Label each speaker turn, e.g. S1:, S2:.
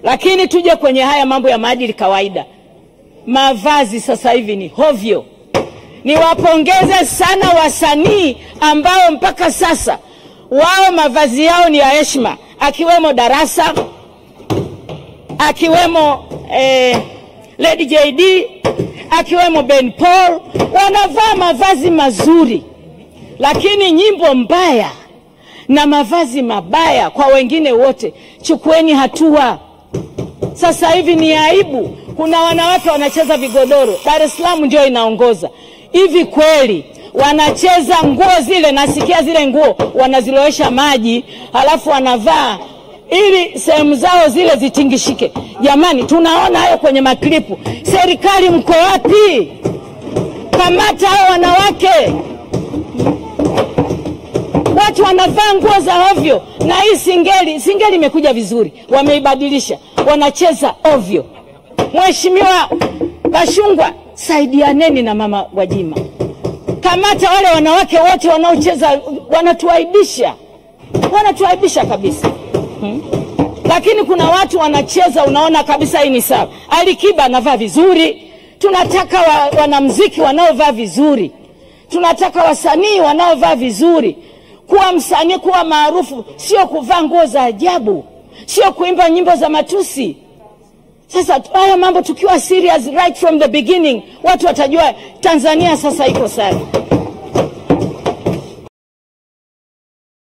S1: Lakini tuje kwenye haya mambo ya maadili kawaida. Mavazi sasa hivi ni hovyo. Niwapongeze sana wasanii ambao mpaka sasa wao mavazi yao ni ya heshima, akiwemo Darasa, akiwemo Lady JD, akiwemo Ben Paul, wanavaa mavazi mazuri. Lakini nyimbo mbaya na mavazi mabaya kwa wengine wote, chukueni hatua. Sasa hivi ni aibu. Kuna wanawake wanacheza vigodoro, Dar es Salaam ndio inaongoza. Hivi kweli wanacheza nguo zile, nasikia zile nguo wanazilowesha maji halafu wanavaa ili sehemu zao zile zitingishike. Jamani, tunaona hayo kwenye maklipu. Serikali mko wapi? Kamata hao wanawake. Watu wanavaa nguo za ovyo, na hii singeli imekuja vizuri, wameibadilisha, wanacheza ovyo. Mheshimiwa Bashungwa, saidianeni na Mama Gwajima. Kamata wale wanawake wote wanaocheza, wanatuaibisha kabisa. Lakini kuna watu wanacheza unaona kabisa hii ni sawa. Alikiba anavaa vizuri. Tunataka wanamuziki wanaovaa vizuri. Tunataka wasanii wanaovaa vizuri. Kuwa msanii, kuwa maarufu, sio kuvaa nguo za ajabu, sio kuimba nyimbo za matusi. Sasa haya mambo tukiwa serious right from the beginning, watu watajua Tanzania sasa iko sawa.